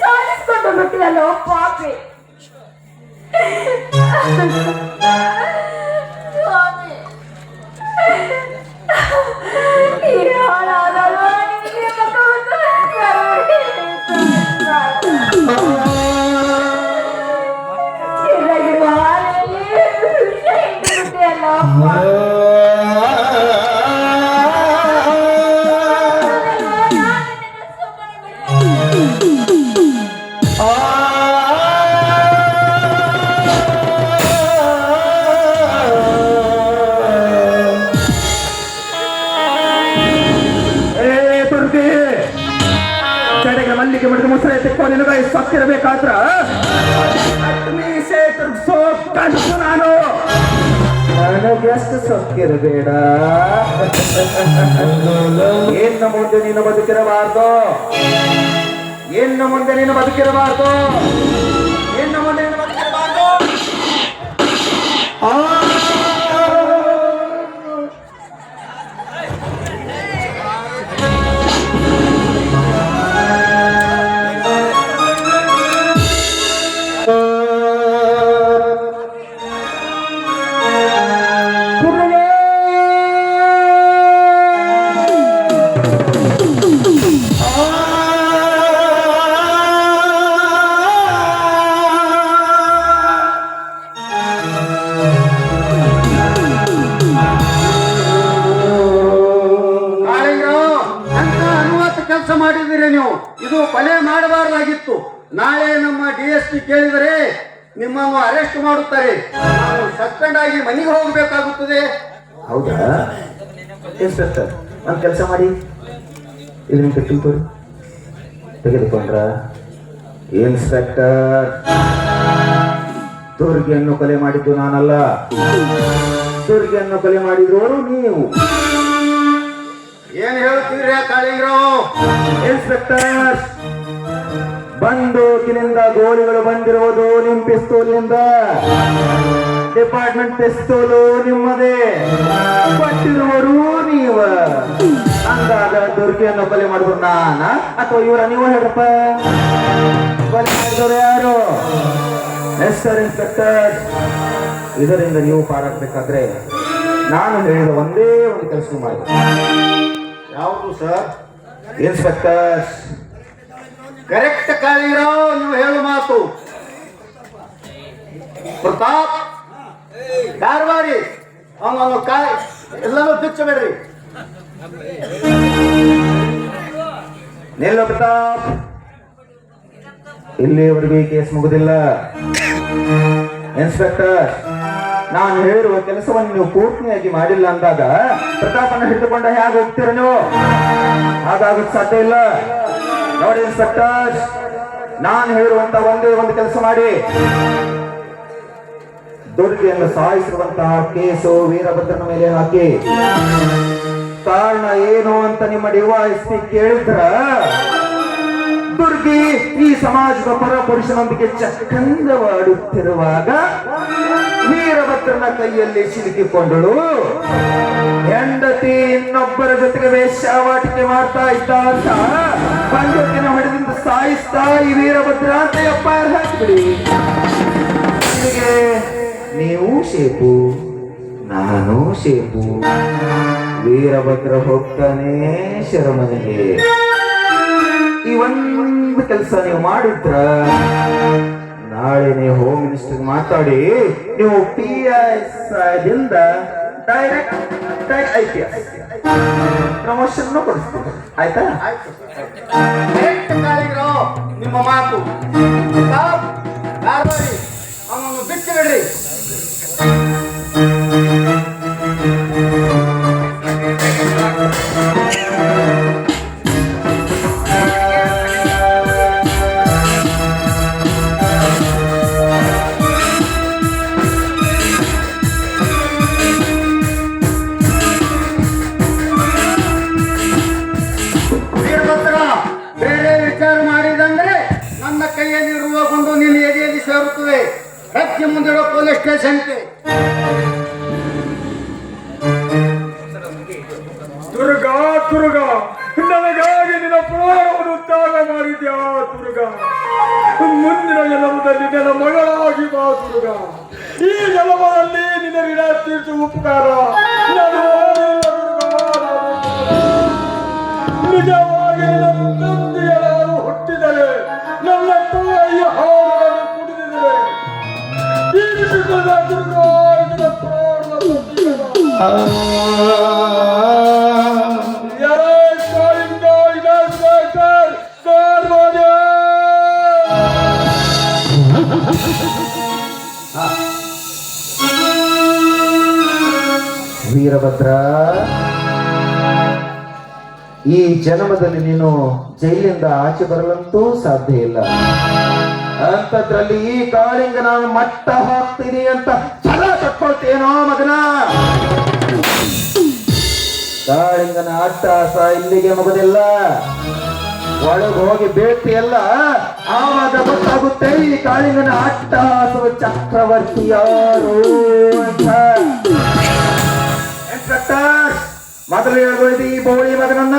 ಸಾಧಿಸ್ಕೊಂಡು ಬಿಟ್ಟಿದಲ್ಲೋ ಪಾಪಿ. ಸ್ವಾಮಿ, ಈ ಹಾಳಾದಲ್ವ ನಿನಗೆ ಮಕ್ಕಳು ಇದಾಗಿರುವ ಹಾಲಲ್ಲಿ ವಿಷ ಇಟ್ಟುಬಿಟ್ಟಿಯಲ್ಲ ಪಾಪಿ. ಮಲ್ಲಿಗೆ ಮಾಡಿದ ಮೊಸಳೆ ತೆಕ್ಕೋ ನಿನಗ ಸತ್ತಿರಬೇಕಾದ್ರ ಮೀಸೆ ತಿರ್ಗಿಸೋ ಕನಸು ನಾನು ನನಗೆಷ್ಟು ಸೊಕ್ಕಿರಬೇಡ. ಇನ್ನು ಮುಂದೆ ನೀನು ಬದುಕಿರಬಾರ್ದು, ಇನ್ನು ಮುಂದೆ ನೀನು ಬದುಕಿರಬಾರ್ದು, ಇನ್ನು ಮುಂದೆ ನೀನು ಬದುಕಿರಬಾರ್ದು. ಮಾಡಿದಿರಿ ನೀವು, ಇದು ಕೊಲೆ ಮಾಡಬಾರ್ದಾಗಿತ್ತು. ನಾಳೆ ನಮ್ಮ DSP ಕೇಳಿದರೆ ನಿಮ್ಮನ್ನು ಅರೆಸ್ಟ್ ಮಾಡುತ್ತಾರೆ, ನಾವು ಸಸ್ಪೆಂಡ್ ಆಗಿ ಮನೆಗೆ ಹೋಗಬೇಕಾಗುತ್ತದೆ. ಹೌದಾ ಇನ್ಸ್ಪೆಕ್ಟರ್, ಒಂದು ಕೆಲಸ ಮಾಡಿ, ಇಲ್ಲಿ ನಿಮ್ಗೆ ತಿಳ್ಕೊಡಿ. ತೆಗೆದುಕೊಂಡ್ರ ಇನ್ಸ್ಪೆಕ್ಟರ್, ದುರ್ಗಿಯನ್ನು ಕೊಲೆ ಮಾಡಿದ್ದು ನಾನಲ್ಲ, ದುರ್ಗಿಯನ್ನು ಕೊಲೆ ಮಾಡಿದವರು ನೀವು. ಏನ್ ಹೇಳ್ತೀರಿ ಕಾಳಿಂಗರಾವ್? ಇನ್ಸ್ಪೆಕ್ಟರ್, ಬಂದೂಕಿನಿಂದ ಗೋಲಿಗಳು ಬಂದಿರುವುದು ನಿಮ್ ಪಿಸ್ತೂಲಿನಿಂದ. ಡಿಪಾರ್ಟ್ಮೆಂಟ್ ಪಿಸ್ತೂಲು ನಿಮ್ಮದೇ, ಕೊಟ್ಟಿರುವರು ನೀವ. ಅಂದಾಗ ದುರ್ಗಿಯನ್ನು ಕೊಲೆ ಮಾಡಿದ್ರು ನಾನ ಅಥವಾ ಇವರ? ನೀವು ಹೇಳ್ರಪ್ಪ, ಕೊಲೆ ಮಾಡಿದವರು ಯಾರು? ಎಸ್ ಸರ್ ಇನ್ಸ್ಪೆಕ್ಟರ್, ಇದರಿಂದ ನೀವು ಪಾರಾಗಬೇಕಾದ್ರೆ ನಾನು ಹೇಳಿದ ಒಂದೇ ಒಂದು ಕೆಲಸ ಮಾಡಿ. ಯಾವುದು ಸರ್? ಇನ್ಸ್ಪೆಕ್ಟರ್, ಕರೆಕ್ಟ್ ಕಾಳಿಂಗರಾವ್, ನೀವು ಹೇಳು ಮಾತು. ಪ್ರತಾಪ್ ಧಾರವಾಡಿ ಅವನು ಎಲ್ಲನೂ ಬಿಚ್ಚಬೇಡ್ರಿ. ನಿಲ್ಲ ಪ್ರತಾಪ್, ಇಲ್ಲಿಯವರೆಗೂ ಈ ಕೇಸ್ ಮುಗುದಿಲ್ಲ. ಇನ್ಸ್ಪೆಕ್ಟರ್, ನಾನು ಹೇಳಿರುವ ಕೆಲಸವನ್ನು ನೀವು ಪೂರ್ತಿಯಾಗಿ ಮಾಡಿಲ್ಲ ಅಂದಾಗ ಪ್ರತಾಪನ್ನು ಹಿಡಿದುಕೊಂಡ ಹೇಗೆ ಹೋಗ್ತೀರ ನೀವು? ಹಾಗಾಗಕ್ಕೆ ಸಾಧ್ಯ ಇಲ್ಲ. ನೋಡಿ ಇನ್ಸ್ಪೆಕ್ಟರ್, ನಾನು ಹೇಳಿರುವಂತ ಒಂದೇ ಒಂದು ಕೆಲಸ ಮಾಡಿ. ದುರ್ಗಿಯನ್ನು ಸಾಯಿಸಿರುವಂತಹ ಕೇಸು ವೀರಭದ್ರನ ಮೇಲೆ ಹಾಕಿ. ಕಾರಣ ಏನು ಅಂತ ನಿಮ್ಮ DYSP ಕೇಳಿದ್ರ, ದುರ್ಗಿ ಈ ಸಮಾಜದ ಪರ ಪುರುಷನೊಂದಿಗೆ ಚಕ್ಕಂದವಾಡುತ್ತಿರುವಾಗ ವೀರಭದ್ರನ ಕೈಯಲ್ಲಿ ಸಿಲುಕಿಕೊಂಡಳು. ಹೆಂಡತಿ ಇನ್ನೊಬ್ಬರ ಜೊತೆಗೆ ವೇಶ್ಯಾವಾಟಿಕೆ ಮಾಡ್ತಾ ಇದ್ದ ಅಂತ ಬಂದೂಕಿನ ಹೊಡೆದಿಂದ ಸಾಯಿಸ್ತಾ ಈ ವೀರಭದ್ರ ಅಂತ FIR ಹಾಕಿಬಿಡಿ. ನಿಮಗೆ ನೀವು ಶೇಪು, ನಾನು ಶೇಪು. ವೀರಭದ್ರ ಹೋಗ್ತಾನೆ ಶರಮನೆಗೆ. ಈ ಒಂದು ಕೆಲಸ ನೀವು ಮಾಡಿದ್ರ ನಾಳೆನೆ ಹೋಮ್ ಮಿನಿಸ್ಟರ್ ಮಾತಾಡಿ ನೀವು PSI ದಿಂದ ಡೈರೆಕ್ಟ್ IPS ಪ್ರಮೋಷನ್ ಕೊಡಿಸ್ತೀವಿ. ಆಯ್ತಾ? ನಿಮ್ಮ ಮಾತು ಅವನನ್ನು ಬಿಟ್ಟು ಬಿಡ್ರಿ. ಕೈಯಲ್ಲಿರುವ ಗುಂಡು ನಿನ್ನ ಎದೆಯಲ್ಲಿ ಸೇರುತ್ತದೆ. ಹೆಜ್ಜೆ ಮುಂದಿಡೋ ಪೊಲೀಸ್ ಸ್ಟೇಷನ್ಗೆ. ದುರ್ಗಾ ದುರ್ಗಾ, ನನಗ ಪ್ರಾಣವನ್ನು ತ್ಯಾಗ ಮಾಡಿದ್ಯಾ ದುರ್ಗ. ಮುಂದಿನ ಜನ್ಮದಲ್ಲಿ ನನ್ನ ಮಗಳಾಗಿ ಬಾ ದುರ್ಗ. ಈ ಜನ್ಮದಲ್ಲಿ ನಿನ್ನ ಋಣ ತೀರಿಸುವ ಉಪಕಾರ ನಾನು ಮಾಡಿಲ್ಲ ದುರ್ಗ. ನಿಜವಾಗಿ ನನ್ನ ತಂದೆಯರು ಹುಟ್ಟಿದರೆ ನನ್ನ ತಾಯಿಯ ಹಾಲನ್ನು ಕುಡಿದಿದ್ದಾರೆ. ಈ ವಿಷಯದ ದುರ್ಗ ಇದರ ಪ್ರಾಣದ ವೀರಭದ್ರ, ಈ ಜನ್ಮದಲ್ಲಿ ನೀನು ಜೈಲಿಂದ ಆಚೆ ಬರಲಂತೂ ಸಾಧ್ಯ ಇಲ್ಲ. ಅಂತದ್ರಲ್ಲಿ ಈ ಕಾಳಿಂಗ ನಾನು ಮಟ್ಟ ಹಾಕ್ತೀನಿ ಅಂತ ಛಲ ಕಟ್ಕೊಳ್ತೇನೋ ಮಗನ. ಕಾಳಿಂಗನ ಅಟ್ಟಹಾಸ ಇಲ್ಲಿಗೆ ಮುಗುದಿಲ್ಲ. ಒಳಗೆ ಹೋಗಿ ಬೇಡ್ತಿಯಲ್ಲ, ಆವಾಗ ಗೊತ್ತಾಗುತ್ತೆ ಈ ಕಾಳಿಂಗನ ಅಟ್ಟಹಾಸವ ಚಕ್ರವರ್ತಿ ಯಾರು ಅಂತ. ಇನ್ಸ್ಪೆಕ್ಟರ್, ಮೊದಲು ಹೇಳ್ಬೋದು ಈ ಬೋಳಿ ಮಗನನ್ನ.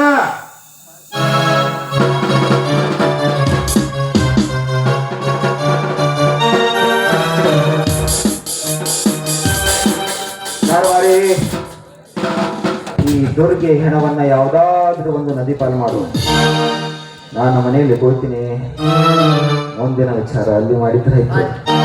ಧಾರವಾಡಿ, ಈ ದುರ್ಗೆ ಹೆಣವನ್ನ ಯಾವುದಾದ್ರೂ ಒಂದು ನದಿ ಪಾಲು ಮಾಡು. ನಾನು ಮನೆಯಲ್ಲಿ ಹೋಗ್ತೀನಿ. ಮುಂದಿನ ವಿಚಾರ ಅಲ್ಲಿ ಮಾಡಿದ್ರೆ ಆಯ್ತು.